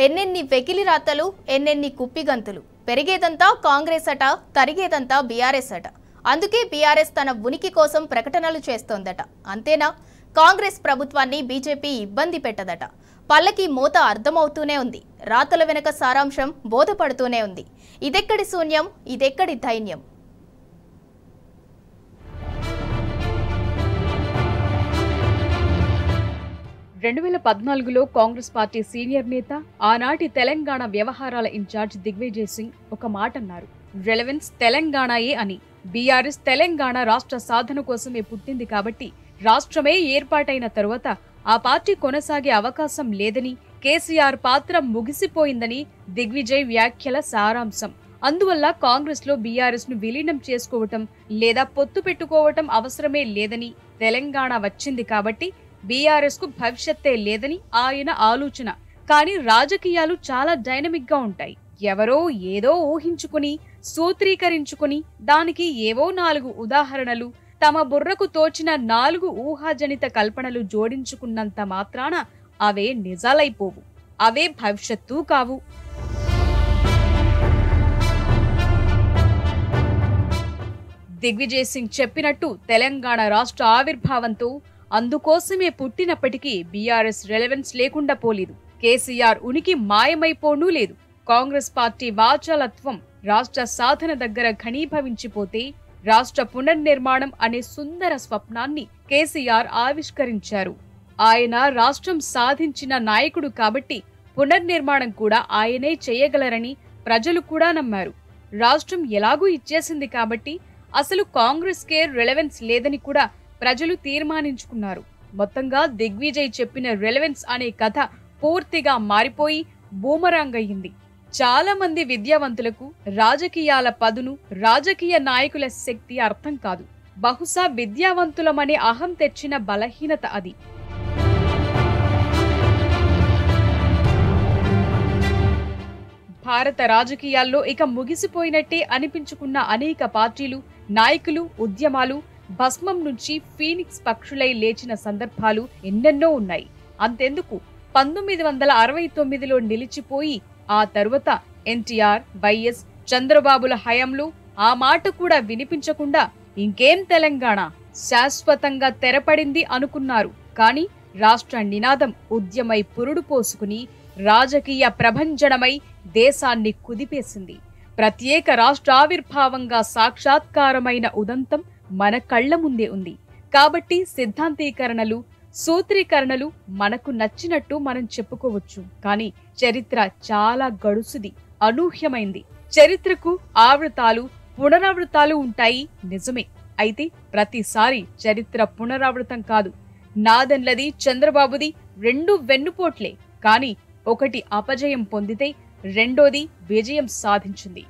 ఎన్నెన్ని వెకిలి రాతలు, ఎన్నెన్ని కుప్పిగంతులు. పెరిగేదంతా కాంగ్రెస్ అట, తరిగేదంతా బీఆర్ఎస్ అట. అందుకే బీఆర్ఎస్ తన ఉనికి కోసం ప్రకటనలు చేస్తోందట. అంతేనా? కాంగ్రెస్ ప్రభుత్వాన్ని బీజేపీ ఇబ్బంది పెట్టదట. పల్లకి మూత అర్థమవుతూనే ఉంది. రాతల వెనక సారాంశం బోధపడుతూనే ఉంది. ఇదెక్కడి శూన్యం, ఇదెక్కడి ధైర్యం? 2014లో కాంగ్రెస్ పార్టీ సీనియర్ నేత, ఆనాటి తెలంగాణ వ్యవహారాల ఇన్ఛార్జ్ దిగ్విజయ్ సింగ్ ఒక మాట అన్నారు. రెలెవెన్స్ తెలంగాణయే అని. బీఆర్ఎస్ తెలంగాణ రాష్ట్ర సాధన కోసమే పుట్టింది కాబట్టి రాష్ట్రమే ఏర్పాటైన తరువాత ఆ పార్టీ కొనసాగే అవకాశం లేదని, కేసీఆర్ పాత్ర ముగిసిపోయిందని దిగ్విజయ్ వ్యాఖ్యల సారాంశం. అందువల్ల కాంగ్రెస్ లో బీఆర్ఎస్ ను విలీనం చేసుకోవటం లేదా పొత్తు పెట్టుకోవటం అవసరమే లేదని, తెలంగాణ వచ్చింది కాబట్టి బీఆర్ఎస్ కు భవిష్యత్తే లేదని ఆయన ఆలోచన. కానీ రాజకీయాలు చాలా డైనమిక్ గా ఉంటాయి. ఎవరో ఏదో ఊహించుకుని సూత్రీకరించుకుని దానికి ఏవో 4 ఉదాహరణలు, తమ బుర్రకు తోచిన 4 ఊహాజనిత కల్పనలు జోడించుకున్నంత మాత్రాన అవే నిజాలైపోవు. అవే భవిష్యత్తు కావు. దిగ్విజయ్ సింగ్ చెప్పినట్టు తెలంగాణ రాష్ట్ర ఆవిర్భావంతో, అందుకోసమే పుట్టినప్పటికీ బీఆర్ఎస్ రెలెవెన్స్ లేకుండా పోలేదు. కేసీఆర్ ఉనికి మాయమైపోనూ లేదు. కాంగ్రెస్ పార్టీ వాచాలత్వం రాష్ట్ర సాధన దగ్గర ఘనీభవించిపోతే రాష్ట్ర పునర్నిర్మాణం అనే సుందర స్వప్నాన్ని కేసీఆర్ ఆవిష్కరించారు. ఆయన రాష్ట్రం సాధించిన నాయకుడు కాబట్టి పునర్నిర్మాణం కూడా ఆయనే చేయగలరని ప్రజలు కూడా నమ్మారు. రాష్ట్రం ఎలాగూ ఇచ్చేసింది కాబట్టి అసలు కాంగ్రెస్ కే రెలెవెన్స్ లేదని కూడా ప్రజలు తీర్మానించుకున్నారు. మొత్తంగా దిగ్విజయ్ చెప్పిన రెలెవెన్స్ అనే కథ పూర్తిగా మారిపోయి బూమరాంగ్ అయ్యింది. చాలా మంది విద్యావంతులకు రాజకీయాల పదును, రాజకీయ నాయకుల శక్తి అర్థం కాదు. బహుశా విద్యావంతులమనే అహం తెచ్చిన బలహీనత అది. భారత రాజకీయాల్లో ఇక ముగిసిపోయినట్టే అనిపించుకున్న అనేక పార్టీలు, నాయకులు, ఉద్యమాలు భస్మం నుంచి ఫీనిక్స్ పక్షులై లేచిన సందర్భాలు ఎన్నెన్నో ఉన్నాయి. అంతెందుకు, 1969లో నిలిచిపోయి ఆ తరువాత ఎన్టీఆర్, వైఎస్, చంద్రబాబుల హయాంలో ఆ మాట కూడా వినిపించకుండా ఇంకేం తెలంగాణ శాశ్వతంగా తెరపడింది అనుకున్నారు. కానీ రాష్ట్ర నినాదం ఉద్యమై పురుడు పోసుకుని రాజకీయ ప్రభంజనమై దేశాన్ని కుదిపేసింది. ప్రత్యేక రాష్ట్ర ఆవిర్భావంగా సాక్షాత్కారమైన ఉదంతం మన కళ్ల ముందే ఉంది. కాబట్టి సిద్ధాంతీకరణలు, సూత్రీకరణలు మనకు నచ్చినట్టు మనం చెప్పుకోవచ్చు. కానీ చరిత్ర చాలా గడుసుది, అనూహ్యమైంది. చరిత్రకు ఆవృతాలు, పునరావృతాలు ఉంటాయి, నిజమే. అయితే ప్రతిసారి చరిత్ర పునరావృతం కాదు. నాదెండ్లది, చంద్రబాబుది 2 వెన్నుపోట్లే. కానీ ఒకటి అపజయం పొందితే రెండోది విజయం సాధించింది.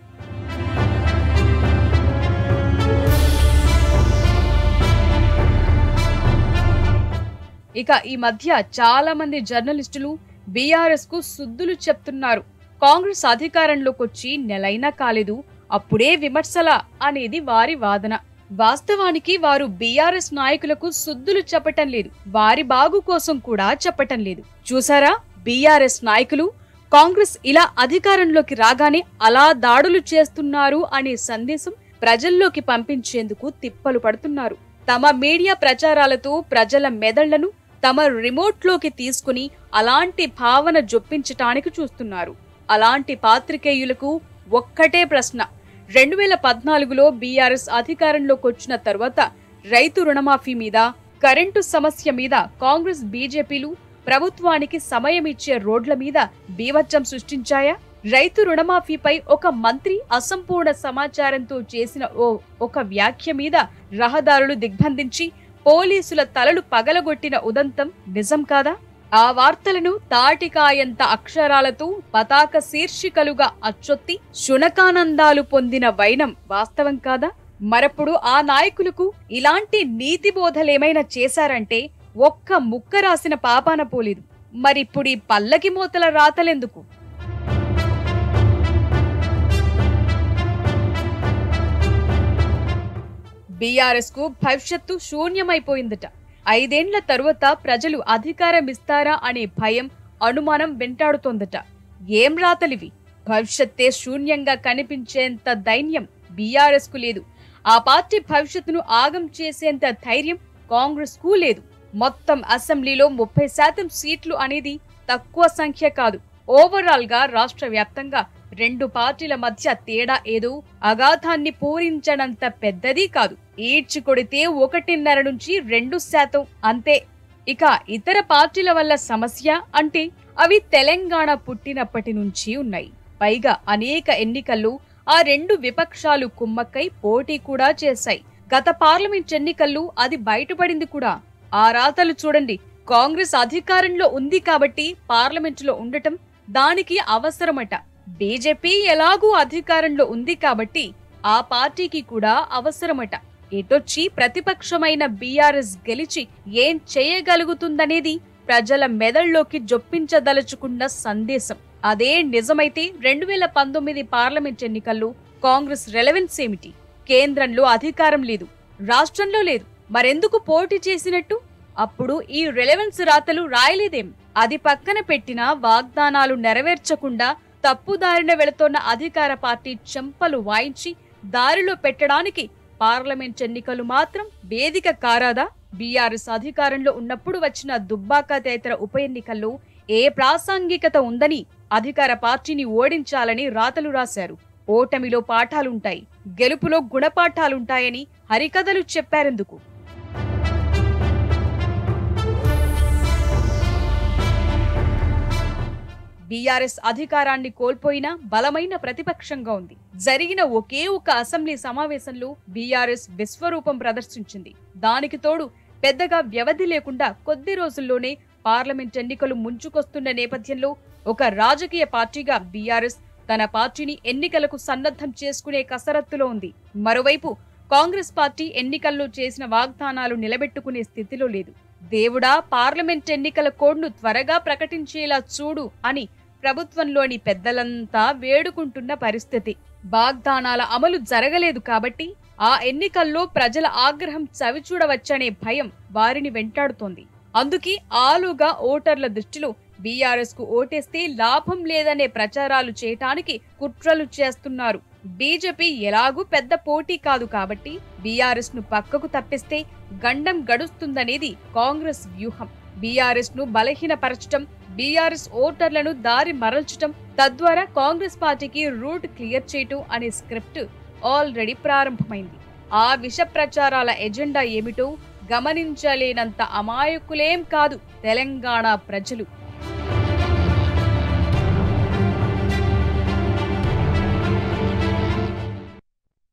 ఇక ఈ మధ్య చాలా మంది జర్నలిస్టులు బీఆర్ఎస్ కు సుద్దులు చెప్తున్నారు. కాంగ్రెస్ అధికారంలోకొచ్చి నెలైనా కాలేదు, అప్పుడే విమర్శల అనేది వారి వాదన. వాస్తవానికి వారు బీఆర్ఎస్ నాయకులకు సుద్దులు చెప్పటం లేదు, వారి బాగు కోసం కూడా చెప్పటం లేదు. చూసారా, బీఆర్ఎస్ నాయకులు కాంగ్రెస్ ఇలా అధికారంలోకి రాగానే అలా దాడులు చేస్తున్నారు అనే సందేశం ప్రజల్లోకి పంపించేందుకు తిప్పలు పడుతున్నారు. తమ మీడియా ప్రచారాలతో ప్రజల మెదళ్లను తమ రిమోట్లోకి తీసుకుని అలాంటి భావన జొప్పించటానికి చూస్తున్నారు. అలాంటి పాత్రికేయులకు ఒక్కటే ప్రశ్న. 2014లో బీఆర్ఎస్ అధికారంలోకి వచ్చిన తర్వాత రైతు రుణమాఫీ మీద, కరెంటు సమస్య మీద కాంగ్రెస్, బీజేపీలు ప్రభుత్వానికి సమయం ఇచ్చే రోడ్ల మీద బీభత్సం సృష్టించాయా? రైతు రుణమాఫీపై ఒక మంత్రి అసంపూర్ణ సమాచారంతో చేసిన ఒక వ్యాఖ్య మీద రహదారులు దిగ్బంధించి పోలీసుల తలలు పగలగొట్టిన ఉదంతం నిజం కాదా? ఆ వార్తలను తాటికాయంత అక్షరాలతో పతాక శీర్షికలుగా అచ్చొత్తి శునకానందాలు పొందిన వైనం వాస్తవం కాదా? మరప్పుడు ఆ నాయకులకు ఇలాంటి నీతి బోధలేమైనా చేశారంటే ఒక్క ముక్క రాసిన పాపాన పోలేదు. మరిప్పుడు ఈ పల్లకి మోతల రాతలెందుకు? బీఆర్ఎస్ కు భవిష్యత్తు శూన్యమైపోయిందట. 5 ఏండ్ల తరువాత ప్రజలు అధికారం ఇస్తారా అనే భయం, అనుమానం వెంటాడుతోందట. ఏం రాతలివి? భవిష్యత్తే శూన్యంగా కనిపించేంత దైన్యం బీఆర్ఎస్ కు లేదు. ఆ పార్టీ భవిష్యత్తును ఆగం చేసేంత ధైర్యం కాంగ్రెస్ కు లేదు. మొత్తం అసెంబ్లీలో 30% సీట్లు అనేది తక్కువ సంఖ్య కాదు. ఓవరాల్ గా రాష్ట్ర వ్యాప్తంగా రెండు పార్టీల మధ్య తేడా ఏదో అగాధాన్ని పూరించనంత పెద్దది కాదు. ఈడ్చి కొడితే 1.5 నుంచి 2% అంతే. ఇక ఇతర పార్టీల వల్ల సమస్య అంటే అవి తెలంగాణ పుట్టినప్పటి నుంచి ఉన్నాయి. పైగా అనేక ఎన్నికల్లో ఆ రెండు విపక్షాలు కుమ్మక్కై పోటీ కూడా చేశాయి. గత పార్లమెంట్ ఎన్నికల్లో అది బయటపడింది కూడా. ఆ రాతలు చూడండి. కాంగ్రెస్ అధికారంలో ఉంది కాబట్టి పార్లమెంటులో ఉండటం దానికి అవసరమట. బీజేపీ ఎలాగూ అధికారంలో ఉంది కాబట్టి ఆ పార్టీకి కూడా అవసరమట. ఎటొచ్చి ప్రతిపక్షమైన బీఆర్ఎస్ గెలిచి ఏం చేయగలుగుతుందనేది ప్రజల మెదళ్లోకి జొప్పించదలుచుకున్న సందేశం. అదే నిజమైతే 2019 పార్లమెంట్ ఎన్నికల్లో కాంగ్రెస్ రెలెవెన్స్ ఏమిటి? కేంద్రంలో అధికారం లేదు, రాష్ట్రంలో లేదు, మరెందుకు పోటీ చేసినట్టు? అప్పుడు ఈ రెలెవెన్స్ రాతలు రాయలేదేం? అది పక్కన పెట్టినా వాగ్దానాలు నెరవేర్చకుండా తప్పుదారిన వెళుతోన్న అధికార పార్టీ చెంపలు వాయించి దారిలో పెట్టడానికి పార్లమెంట్ ఎన్నికలు మాత్రం వేదిక కారాదా? బీఆర్ఎస్ అధికారంలో ఉన్నప్పుడు వచ్చిన దుబ్బాక తదితర ఉప ఎన్నికల్లో ఏ ప్రాసంగికత ఉందని అధికార పార్టీని ఓడించాలని రాతలు రాశారు. ఓటమిలో పాఠాలుంటాయి, గెలుపులో గుణపాఠాలుంటాయని హరికథలు చెప్పారెందుకు? బీఆర్ఎస్ అధికారాన్ని కోల్పోయినా బలమైన ప్రతిపక్షంగా ఉంది. జరిగిన ఒకే ఒక అసెంబ్లీ సమావేశంలో బీఆర్ఎస్ విశ్వరూపం ప్రదర్శించింది. దానికి తోడు పెద్దగా వ్యవధి లేకుండా కొద్ది రోజుల్లోనే పార్లమెంట్ ఎన్నికలు ముంచుకొస్తున్న నేపథ్యంలో ఒక రాజకీయ పార్టీగా బీఆర్ఎస్ తన పార్టీని ఎన్నికలకు సన్నద్ధం చేసుకునే కసరత్తులో ఉంది. మరోవైపు కాంగ్రెస్ పార్టీ ఎన్నికల్లో చేసిన వాగ్దానాలు నిలబెట్టుకునే స్థితిలో లేదు. దేవుడా, పార్లమెంట్ ఎన్నికల కోడ్ను త్వరగా ప్రకటించేలా చూడు అని ప్రభుత్వంలోని పెద్దలంతా వేడుకుంటున్న పరిస్థితి. వాగ్దానాల అమలు జరగలేదు కాబట్టి ఆ ఎన్నికల్లో ప్రజల ఆగ్రహం చవిచూడవచ్చనే భయం వారిని వెంటాడుతోంది. అందుకే ఆలుగా ఓటర్ల దృష్టిలో బీఆర్ఎస్ కు ఓటేస్తే లాభం లేదనే ప్రచారాలు చేయటానికి కుట్రలు చేస్తున్నారు. బీజేపీ ఎలాగూ పెద్ద పోటీ కాదు కాబట్టి బీఆర్ఎస్ ను పక్కకు తప్పిస్తే గండం గడుస్తుందనేది కాంగ్రెస్ వ్యూహం. బీఆర్ఎస్ ను బలహీనపరచటం, బీఆర్ఎస్ ఓటర్లను దారి మరల్చటం, తద్వారా కాంగ్రెస్ పార్టీకి రూట్ క్లియర్ చేయటం అనే స్క్రిప్ట్ ఆల్రెడీ ప్రారంభమైంది. ఆ విష ప్రచారాల ఎజెండా ఏమిటో గమనించలేనంత అమాయకులేం కాదు తెలంగాణ ప్రజలు.